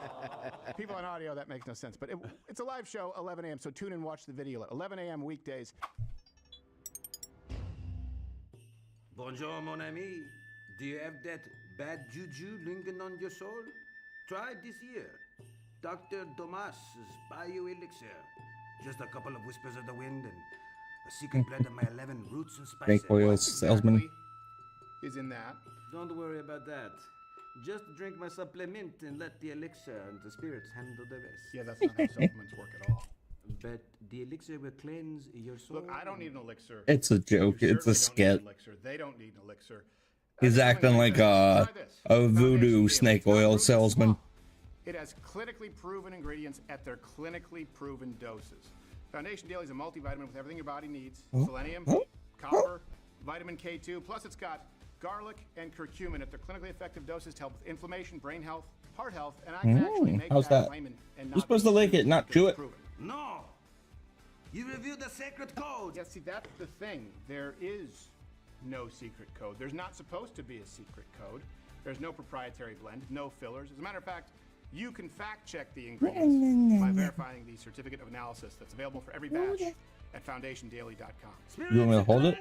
People on audio, that makes no sense. But it's a live show, 11 a.m., so tune in and watch the video at 11 a.m. weekdays. Bonjour, mon ami. Do you have that bad juju lingering on your soul? Try this here. Dr. Domas's Bio Elixir. Just a couple of whispers of the wind and a secret blend of my 11 roots and spices. Snake oil salesman. Is in that. Don't worry about that. Just drink my supplement and let the elixir and the spirits handle the rest. Yeah, that's not how supplements work at all. But the elixir will cleanse your soul. Look, I don't need an elixir. It's a joke. It's a skit. They don't need an elixir. He's acting like a voodoo snake oil salesman. It has clinically proven ingredients at their clinically proven doses. Foundation Daily is a multivitamin with everything your body needs. Selenium, copper, vitamin K2, plus it's got garlic and curcumin at their clinically effective doses to help with inflammation, brain health, heart health, and I can actually make how's that that? claim and You're supposed to lick it, not chew it. No! You reviewed the sacred code! Yeah, see, that's the thing. There is no secret code. There's not supposed to be a secret code. There's no proprietary blend, no fillers. As a matter of fact, you can fact check the ingredients by verifying the certificate of analysis that's available for every batch at foundationdaily.com. You want me to hold it?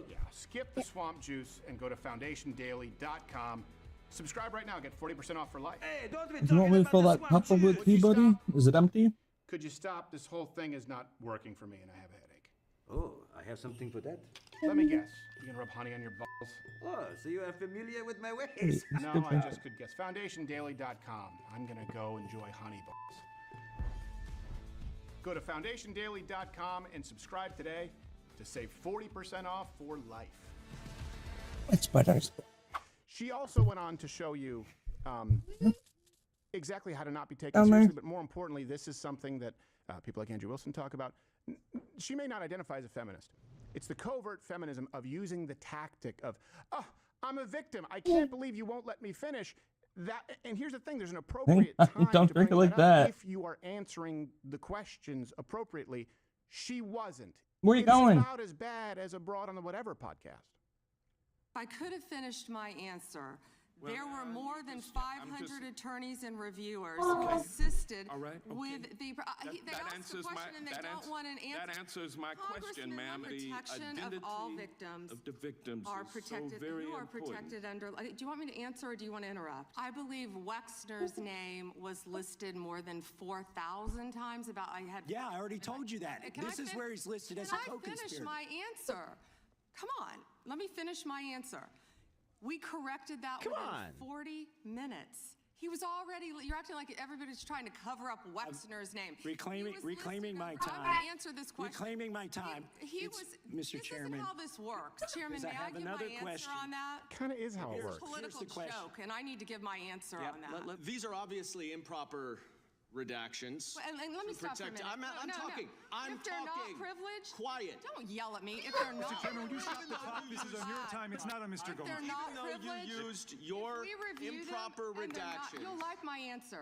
Yeah, skip the swamp juice and go to foundationdaily.com. Subscribe right now, get 40% off for life. Hey, don't be Do you want me to fill that cup up with tea, buddy? Is it empty? Could you stop? This whole thing is not working for me and I have a headache. Oh, I have something for that. Let me guess. You can rub honey on your balls? Oh, so you are familiar with my ways. No, I just could guess. FoundationDaily.com. I'm going to go enjoy honey balls. Go to FoundationDaily.com and subscribe today to save 40% off for life. It's better. She also went on to show you exactly how to not be taken seriously, but more importantly, this is something that people like Andrew Wilson talk about. She may not identify as a feminist. It's the covert feminism of using the tactic of, oh, I'm a victim. I can't believe you won't let me finish. That, and here's the thing, there's an appropriate time Don't to drink bring it like that up that. if you are answering the questions appropriately. She wasn't. Where are you going? It's about as bad as a Broad on the Whatever podcast. I could have finished my answer. There were more than 500 attorneys and reviewers who assisted with the. They asked a question and they don't want an answer. That answers my question, ma'am. The protection of all victims of the victims are is protected. so very Who are important. protected under? Do you want me to answer or do you want to interrupt? I believe Wexner's name was listed more than 4,000 times. About I had. Yeah, I already told you that. This is where he's listed as a co-conspirator. Finish my answer. Come on, let me finish my answer. We corrected that within 40 minutes. He was already, you're acting like everybody's trying to cover up Wexner's name. Reclaiming my time. I'm going to answer this question. Reclaiming my time. Mr. Chairman. This isn't how this works. Chairman, may I give my answer on that? Kind of is how it works. Political joke, and I need to give my answer on that. These are obviously improper redactions. And let me stop for a minute. I'm talking. I'm if they're talking. not privileged, quiet. Don't yell at me. If they're not, Mr. Chairman, would you stop the clock? This is on your time. It's not on Mr. Gomez. They're not Even though you used your improper redactions. You'll like my answer.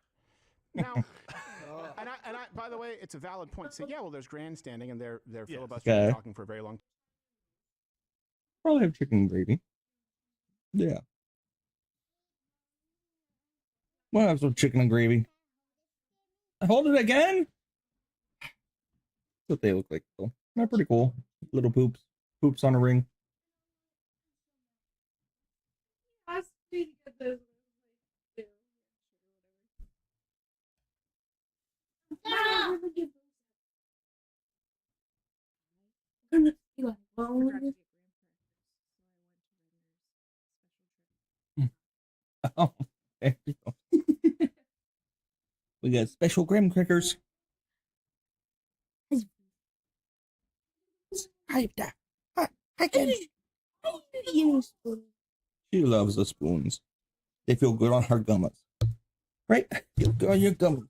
Now, And I, by the way, it's a valid point. Say, yeah, well, there's grandstanding, and they're filibustering, Okay. talking for a very long time. Probably have chicken gravy. Yeah. We'll have some chicken and gravy. I hold it again? That's what they look like, though. They're pretty cool. Little poops. Poops on a ring. Oh, there you go. We got special graham crackers. I can. She loves the spoons. They feel good on her gummies. Right? Feel good on your gummies.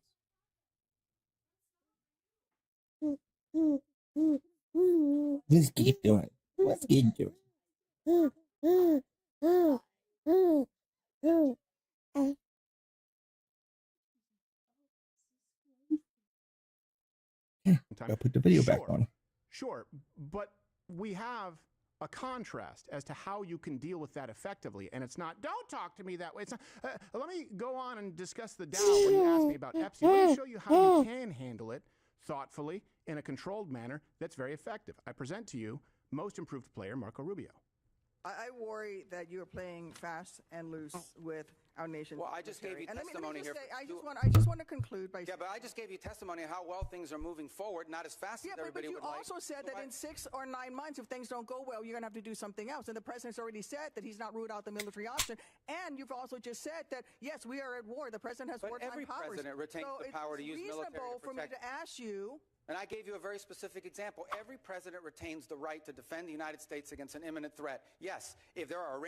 Let's keep doing it. Let's keep doing it. I'll put the video back on. Sure, but we have a contrast as to how you can deal with that effectively, and it's not, don't talk to me that way. It's not, let me go on and discuss the doubt when you asked me about Epstein. Let me show you how you can handle it thoughtfully in a controlled manner that's very effective. I present to you most improved player, Marco Rubio. I worry that you are playing fast and loose with our nation's Well, I just gave you military. And testimony let me here. just say, I just want to conclude by Yeah, but I just gave you testimony of how well things are moving forward, not as fast as but everybody you would like. also said that in 6 or 9 months, if things don't go well, you're going to have to do something else. And the president's already said that he's not ruled out the military option. And you've also just said that, yes, we are at war. The president has wartime every powers. president retains the power to use military to reasonable for me protect. to ask you. And I gave you a very specific example. Every president retains the right to defend the United States against an imminent threat. Yes, if there are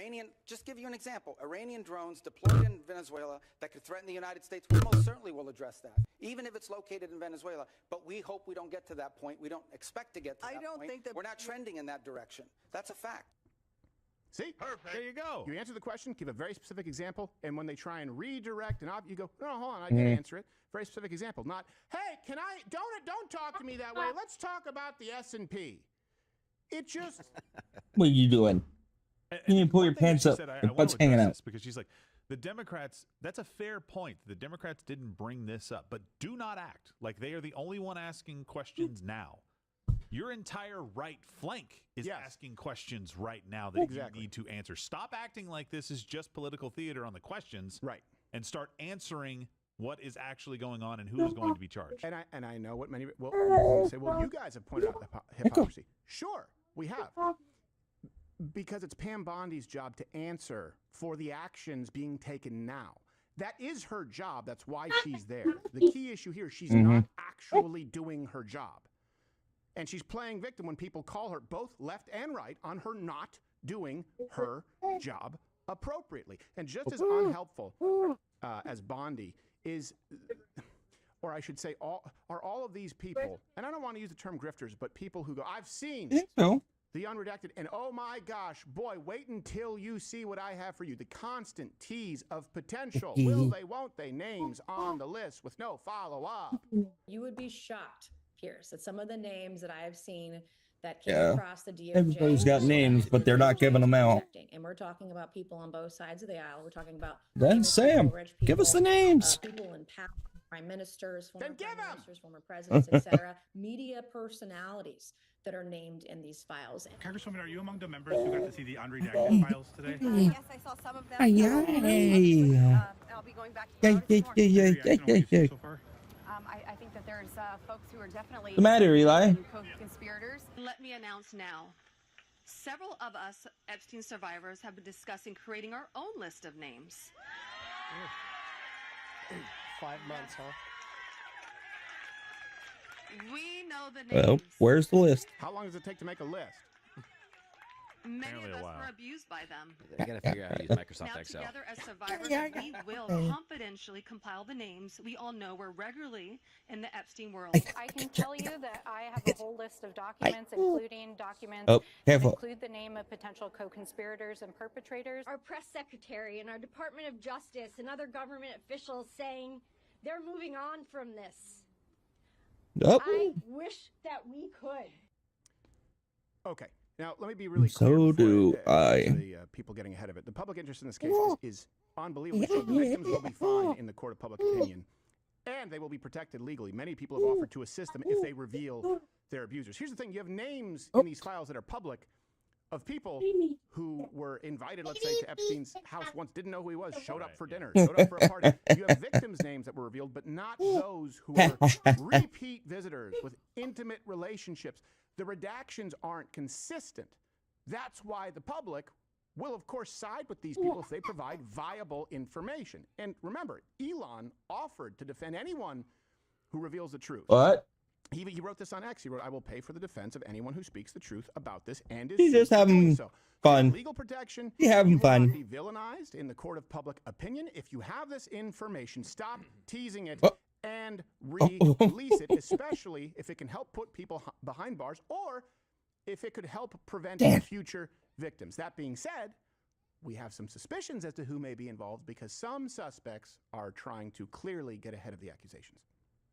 just give you an example, Iranian drones deployed in Venezuela that could threaten the United States, we most certainly will address that, even if it's located in Venezuela. But we hope we don't get to that point. We don't expect to get to that point. I don't think that we're not trending in that direction. That's a fact. See? Perfect. There you go. You answer the question, give a very specific example, and when they try and redirect you go, no, hold on, I can answer it. Very specific example. Not, hey, don't talk to me that way. Let's talk about the S&P. It just... What are you doing? You need to pull your pants up. Your butt's hanging out. Because she's like, the Democrats, that's a fair point. The Democrats didn't bring this up, but do not act like they are the only one asking questions now. Your entire right flank is asking questions right now that you need to answer. Stop acting like this is just political theater on the questions. Right. And start answering what is actually going on and who is going to be charged. And I know what many you say, well, you guys have pointed out the hypocrisy. Sure, we have. Because it's Pam Bondi's job to answer for the actions being taken now. That is her job. That's why she's there. The key issue here, she's not actually doing her job. And she's playing victim when people call her, both left and right, on her not doing her job appropriately. And just as unhelpful as Bondi is, or I should say, are all of these people, and I don't want to use the term grifters, but people who go, I've seen the unredacted, and oh my gosh, boy, wait until you see what I have for you. The constant tease of potential. Will they, won't they? Names on the list with no follow-up. You would be shocked, Pierce, at some of the names that I have seen that came across the DOJ. Everybody's got names, but they're not giving them out. And we're talking about people on both sides of the aisle. We're talking about Then Sam, give us the names. People in power, prime ministers, former prime ministers, former presidents, etc. Media personalities that are named in these files. Congresswoman, are you among the members who got to see the unredacted files today? Yes, I saw some of them. I'll be going back Yeah. I think that there's folks who are definitely The matter, Eli? co-conspirators. Let me announce now. Several of us Epstein survivors have been discussing creating our own list of names. 5 months, huh? We know the names. Well, where's the list? How long does it take to make a list? Many of us were abused by them. They got to figure out how to use Microsoft Now, Excel. together as survivors, we will confidentially compile the names we all know were regularly in the Epstein world. I can tell you that I have a whole list of documents, including documents Oh, that careful. include the name of potential co-conspirators and perpetrators. Our press secretary and our Department of Justice and other government officials saying They're moving on from this. Yep. I wish that we could. Okay. Now, let me be really So clear. do I. The people getting ahead of it. The public interest in this case is unbelievably strong. The victims will be fine in the court of public opinion, and they will be protected legally. Many people have offered to assist them if they reveal their abusers. Here's the thing. You have names in these files that are public of people who were invited, let's say, to Epstein's house once, didn't know who he was, showed up for dinner, showed up for a party. You have victims' names that were revealed, but not those who were repeat visitors with intimate relationships. The redactions aren't consistent. That's why the public will, of course, side with these people if they provide viable information. And remember, Elon offered to defend anyone who reveals the truth. What? He wrote this on X. He wrote, "I will pay for the defense of anyone who speaks the truth about this and is He's just sued for doing having so." fun. Legal protection. He having you will fun. not be villainized in the court of public opinion. If you have this information, stop teasing it and release it, especially if it can help put people behind bars or if it could help prevent future victims. That being said, we have some suspicions as to who may be involved because some suspects are trying to clearly get ahead of the accusations.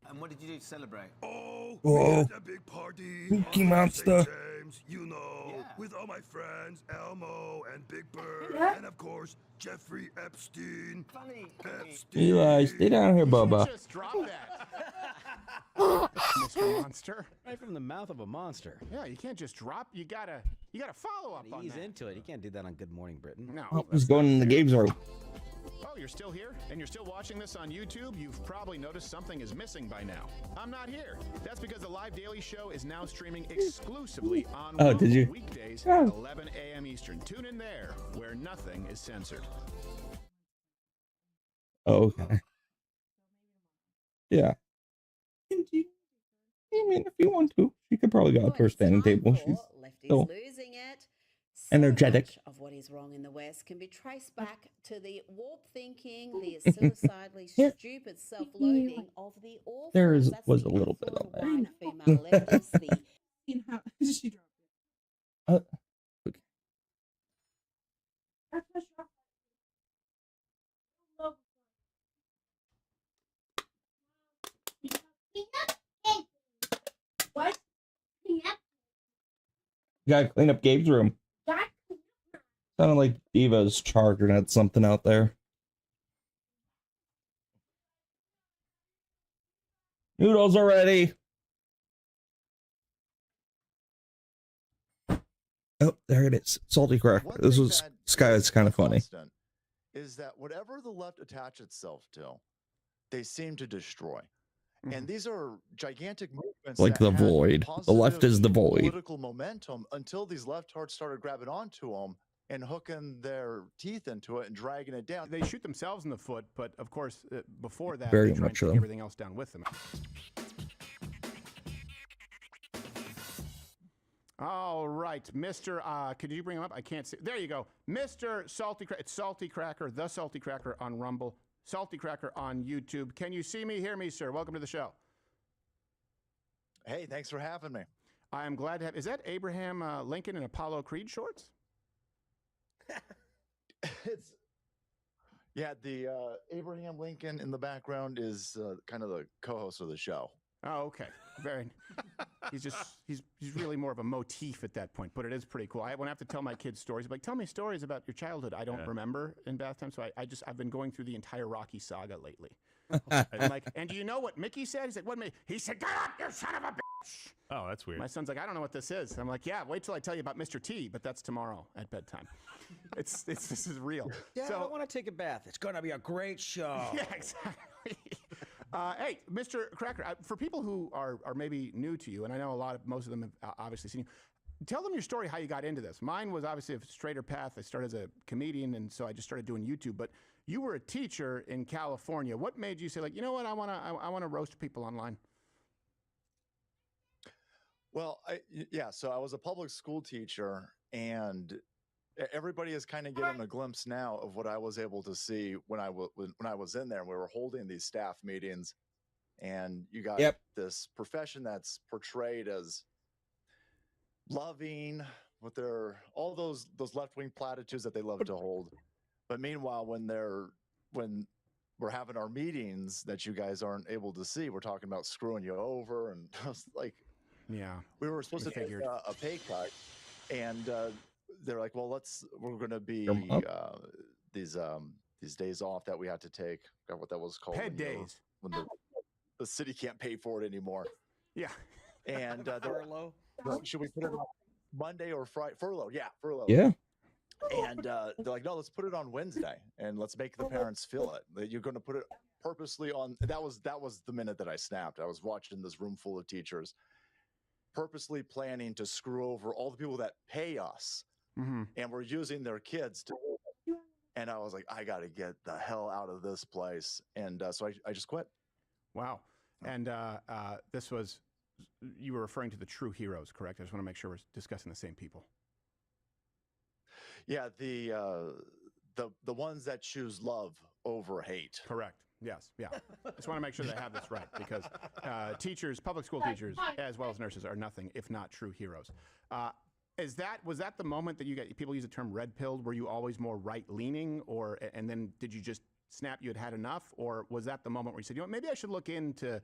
And what did you do to celebrate? Oh, Whoa. we had a big party. Spooky on monster. St. James, you know, with all my friends, Elmo and Big Bird, and of course, Jeffrey Epstein. Funny. Eli, stay down here, Bubba. Just drop that. Mr. Monster. Right from the mouth of a monster. Yeah, you can't just drop. You gotta follow up on Ease that. into it. You can't do that on Good Morning Britain. No. Oh, he's going in the games room. Oh, you're still here? And you're still watching this on YouTube? You've probably noticed something is missing by now. I'm not here. That's because the live daily show is now streaming exclusively on did you? weekdays Yeah. at 11 a.m. Eastern. Tune in there, where nothing is censored. Oh, okay. Yeah. I mean, if you want to, she could probably go up to her standing table. She's still losing it. energetic. Much of what is wrong in the West can be traced back to the warped thinking, the suicidally stupid self-loathing of the awful. Theirs That's was the a little bit awful on there. white female leftists, the She dropped Okay. What? You gotta clean up Gabe's room. Sounded like Diva's charging at something out there. Noodles are ready. Oh, there it is. Salty cracker. This was Sky's kind of funny. Is that whatever the left attach itself to, they seem to destroy. And these are gigantic movements. Like that the had void. The left is the void. Political momentum until these leftards started grabbing onto them and hooking their teeth into it and dragging it down. They shoot themselves in the foot, but of course, before that, Very they try and much take so. everything else down with them. All right, Mr. Could you bring him up? I can't see. There you go. Mr. Salty Cracker. It's Salty Cracker, the Salty Cracker on Rumble, Salty Cracker on YouTube. Can you see me, hear me, sir? Welcome to the show. Hey, thanks for having me. I am glad to have. Is that Abraham Lincoln in Apollo Creed shorts? It's the Abraham Lincoln in the background is kind of the co-host of the show. Oh, okay. Very. He's really more of a motif at that point, but it is pretty cool. When I have to tell my kids stories, I'm like, tell me stories about your childhood. I don't remember in bath time, so I've been going through the entire Rocky saga lately. I'm like, and do you know what Mickey said? He said, what? He said, get up, you son of a bitch. Oh, that's weird. My son's like, I don't know what this is. I'm like, yeah, wait till I tell you about Mr. T, but that's tomorrow at bedtime. This is real. Yeah, I don't want to take a bath. It's going to be a great show. Yeah, exactly. Hey, Mr. Cracker, for people who are maybe new to you, and I know most of them have obviously seen you, tell them your story, how you got into this. Mine was obviously a straighter path. I started as a comedian, and so I just started doing YouTube. But you were a teacher in California. What made you say, like, you know what, I want to roast people online? Well, so I was a public school teacher, and everybody is kind of getting a glimpse now of what I was able to see when I was in there. We were holding these staff meetings, and you got this profession that's portrayed as loving with all those left-wing platitudes that they love to hold. But meanwhile, when we're having our meetings that you guys aren't able to see. We're talking about screwing you over, and I was like, yeah, we were supposed to take figured. a pay cut, and they're like, well, we're going to be these days off that we had to take. I forgot what that was called. Ped days. When the city can't pay for it anymore. Yeah. And furlough. Should we put it on Monday or Friday? Furlough. Yeah, furlough. Yeah. And they're like, no, let's put it on Wednesday and let's make the parents feel it. That you're going to put it purposely on. That was the minute that I snapped. I was watching this room full of teachers purposely planning to screw over all the people that pay us, and we're using their kids to. And I was like, I got to get the hell out of this place. And so I just quit. Wow. And this was, you were referring to the true heroes, correct? I just want to make sure we're discussing the same people. Yeah, the ones that choose love over hate. Correct. Yes. Yeah. I just want to make sure that I have this right, because teachers, public school teachers, as well as nurses, are nothing if not true heroes. Was that the moment that you got, people use the term red pilled? Were you always more right leaning, and then did you just snap you had enough, or was that the moment where you said, you know what, maybe I should look into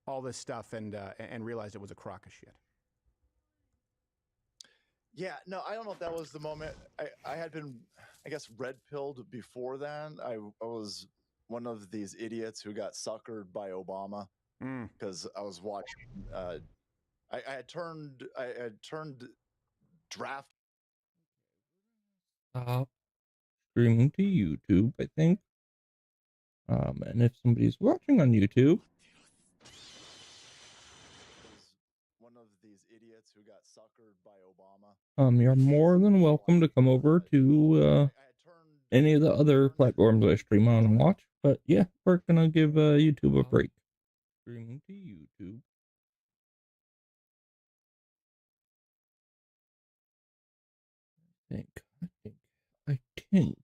all this stuff and realized it was a crock of shit? Yeah, no, I don't know if that was the moment. I had been, I guess, red pilled before then. I was one of these idiots who got suckered by Obama because I was watching. I had turned draft. Stop streaming to YouTube, I think. And if somebody's watching on YouTube, One of these idiots who got suckered by Obama. you're more than welcome to come over to any of the other platforms I stream on and watch. But yeah, we're gonna give YouTube a break. Streaming to YouTube. I think